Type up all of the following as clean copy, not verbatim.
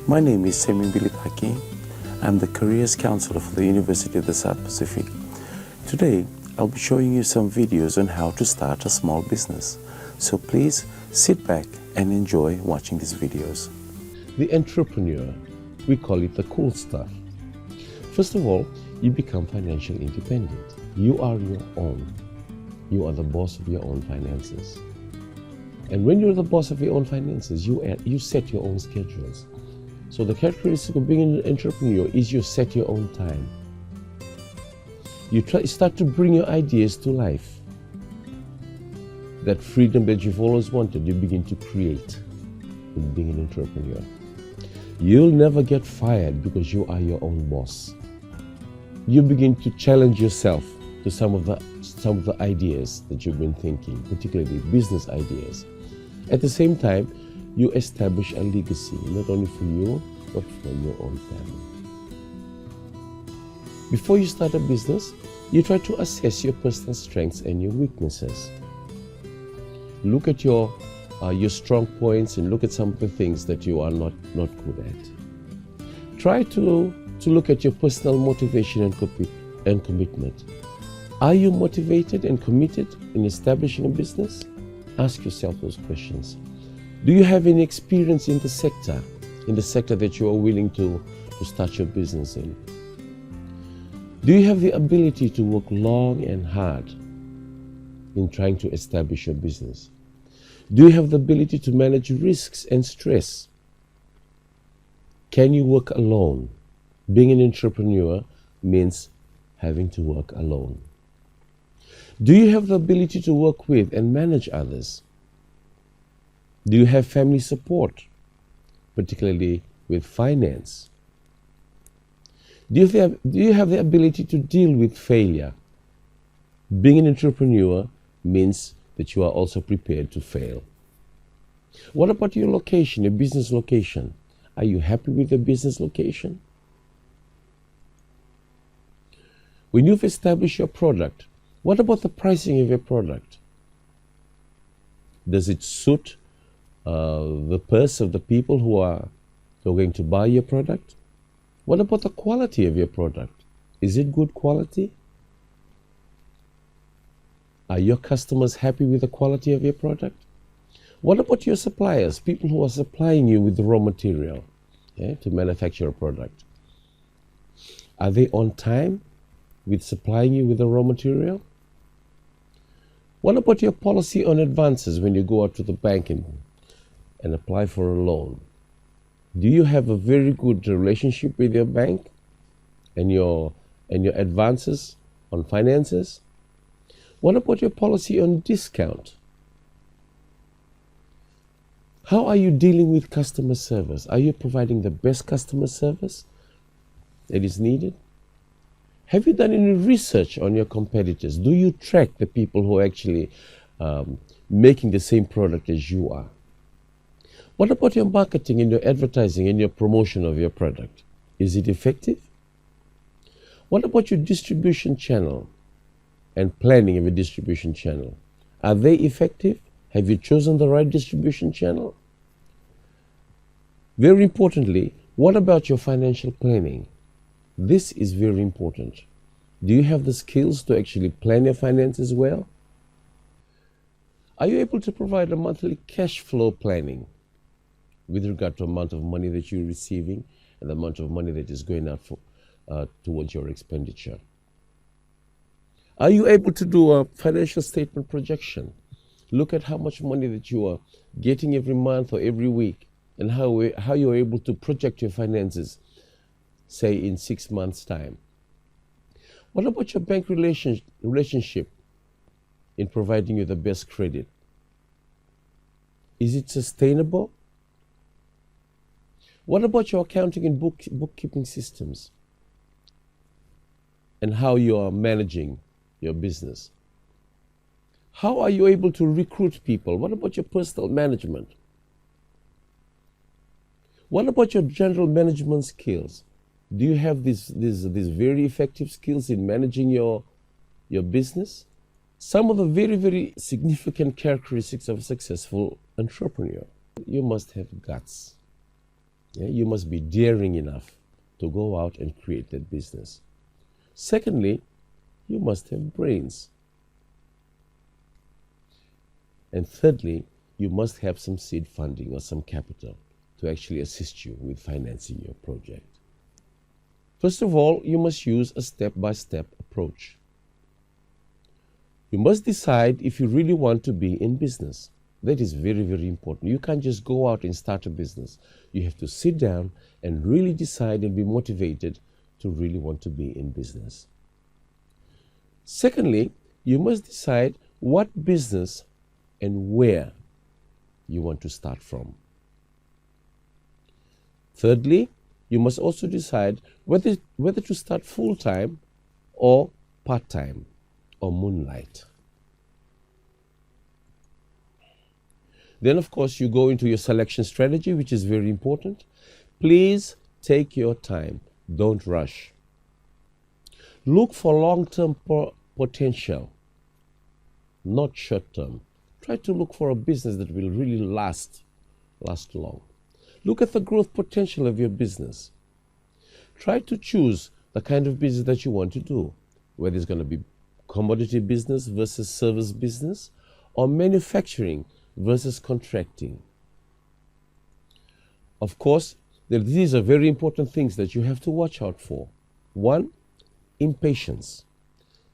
My name is Semi Bilipaki. I'm the Careers Counselor for the University of the South Pacific. Today, I'll be showing you some videos on how to start a small business. So please sit back and enjoy watching these videos. The entrepreneur, we call it the cool stuff. First of all, you become financially independent. You are your own. You are the boss of your own finances. And when you're the boss of your own finances, you set your own schedules. So the characteristic of being an entrepreneur is you set your own time. You start to bring your ideas to life. That freedom that you've always wanted, you begin to create with being an entrepreneur. You'll never get fired because you are your own boss. You begin to challenge yourself to some of the ideas that you've been thinking, particularly business ideas. At the same time, you establish a legacy, not only for you, but for your own family. Before you start a business, you try to assess your personal strengths and your weaknesses. Look at your strong points and look at some of the things that you are not good at. Try to look at your personal motivation and commitment. Are you motivated and committed in establishing a business? Ask yourself those questions. Do you have any experience in the sector that you are willing to start your business in? Do you have the ability to work long and hard in trying to establish your business? Do you have the ability to manage risks and stress? Can you work alone? Being an entrepreneur means having to work alone. Do you have the ability to work with and manage others? Do you have family support, particularly with finance? Do you have the ability to deal with failure? Being an entrepreneur means that you are also prepared to fail. What about your location, your business location? Are you happy with your business location? When you've established your product, what about the pricing of your product? Does it suit the purse of the people who are going to buy your product? What about the quality of your product? Is it good quality? Are your customers happy with the quality of your product? What about your suppliers, people who are supplying you with the raw material to manufacture a product? Are they on time with supplying you with the raw material? What about your policy on advances when you go out to the bank and apply for a loan? Do you have a very good relationship with your bank and your advances on finances? What about your policy on discount? How are you dealing with customer service? Are you providing the best customer service that is needed? Have you done any research on your competitors? Do you track the people who are actually making the same product as you are? What about your marketing and your advertising and your promotion of your product? Is it effective? What about your distribution channel and planning of a distribution channel? Are they effective? Have you chosen the right distribution channel? Very importantly, what about your financial planning? This is very important. Do you have the skills to actually plan your finances well? Are you able to provide a monthly cash flow planning with regard to the amount of money that you're receiving and the amount of money that is going out towards your expenditure? Are you able to do a financial statement projection? Look at how much money that you are getting every month or every week and how you're able to project your finances, say in 6 months' time. What about your bank relationship in providing you the best credit? Is it sustainable? What about your accounting and bookkeeping systems and how you are managing your business? How are you able to recruit people? What about your personal management? What about your general management skills? Do you have these very effective skills in managing your business? Some of the very, very significant characteristics of a successful entrepreneur. You must have guts. Yeah, you must be daring enough to go out and create that business. Secondly, you must have brains. And thirdly, you must have some seed funding or some capital to actually assist you with financing your project. First of all, you must use a step-by-step approach. You must decide if you really want to be in business. That is very, very important. You can't just go out and start a business. You have to sit down and really decide and be motivated to really want to be in business. Secondly, you must decide what business and where you want to start from. Thirdly, you must also decide whether to start full-time or part-time or moonlight. Then, of course, you go into your selection strategy, which is very important. Please take your time. Don't rush. Look for long-term potential, not short-term. Try to look for a business that will really last long. Look at the growth potential of your business. Try to choose the kind of business that you want to do, whether it's going to be commodity business versus service business, or manufacturing versus contracting. Of course, these are very important things that you have to watch out for. One, impatience.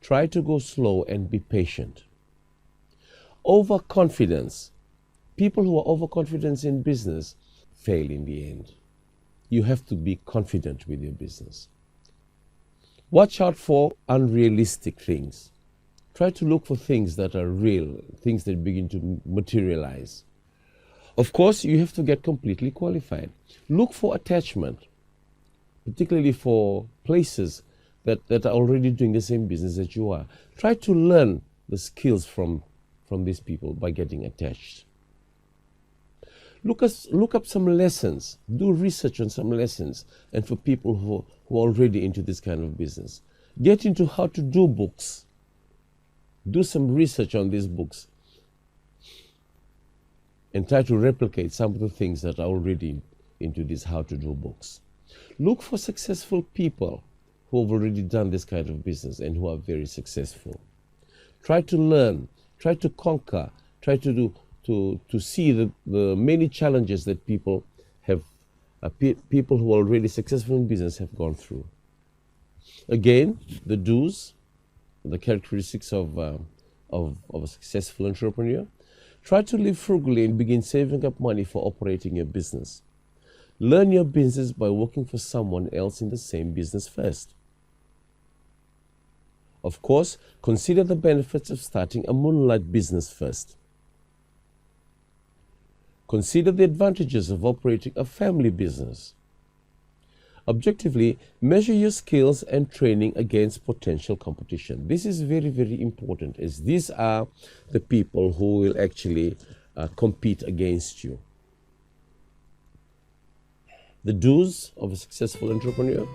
Try to go slow and be patient. Overconfidence. People who are overconfident in business fail in the end. You have to be confident with your business. Watch out for unrealistic things. Try to look for things that are real, things that begin to materialize. Of course, you have to get completely qualified. Look for attachment, particularly for places that are already doing the same business that you are. Try to learn the skills from these people by getting attached. Look up some lessons. Do research on some lessons, and for people who are already into this kind of business. Get into how to do books. Do some research on these books and try to replicate some of the things that are already into these how to do books. Look for successful people who have already done this kind of business and who are very successful. Try to learn, try to conquer, try to see the many challenges that people who are already successful in business have gone through. Again, the do's, the characteristics of a successful entrepreneur. Try to live frugally and begin saving up money for operating your business. Learn your business by working for someone else in the same business first. Of course, consider the benefits of starting a moonlight business first. Consider the advantages of operating a family business. Objectively, measure your skills and training against potential competition. This is very, very important, as these are the people who will actually compete against you. The do's of a successful entrepreneur: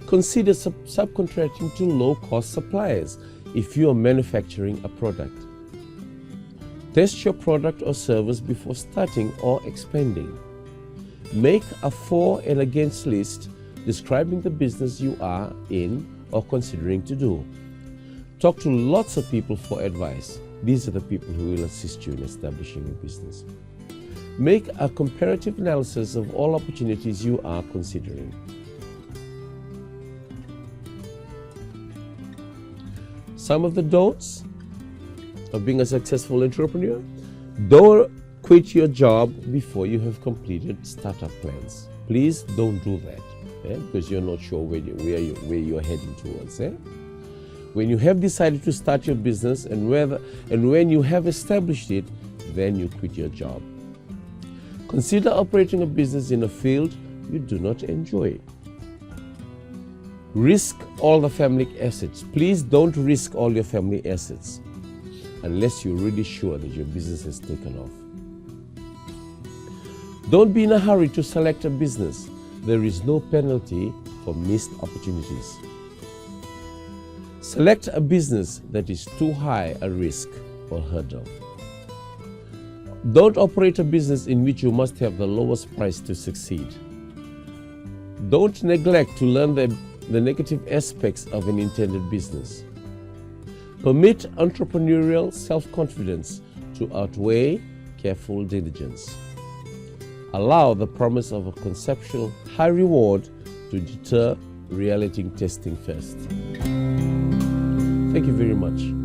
consider subcontracting to low-cost suppliers if you are manufacturing a product. Test your product or service before starting or expanding. Make a for and against list describing the business you are in or considering to do. Talk to lots of people for advice. These are the people who will assist you in establishing a business. Make a comparative analysis of all opportunities you are considering. Some of the don'ts of being a successful entrepreneur: don't quit your job before you have completed startup plans. Please don't do that, because you're not sure where you're heading towards. When you have decided to start your business and when you have established it, then you quit your job. Consider operating a business in a field you do not enjoy. Risk all the family assets. Please don't risk all your family assets unless you're really sure that your business has taken off. Don't be in a hurry to select a business. There is no penalty for missed opportunities. Select a business that is too high a risk or hurdle. Don't operate a business in which you must have the lowest price to succeed. Don't neglect to learn the negative aspects of an intended business. Permit entrepreneurial self-confidence to outweigh careful diligence. Allow the promise of a conceptual high reward to deter reality testing first. Thank you very much.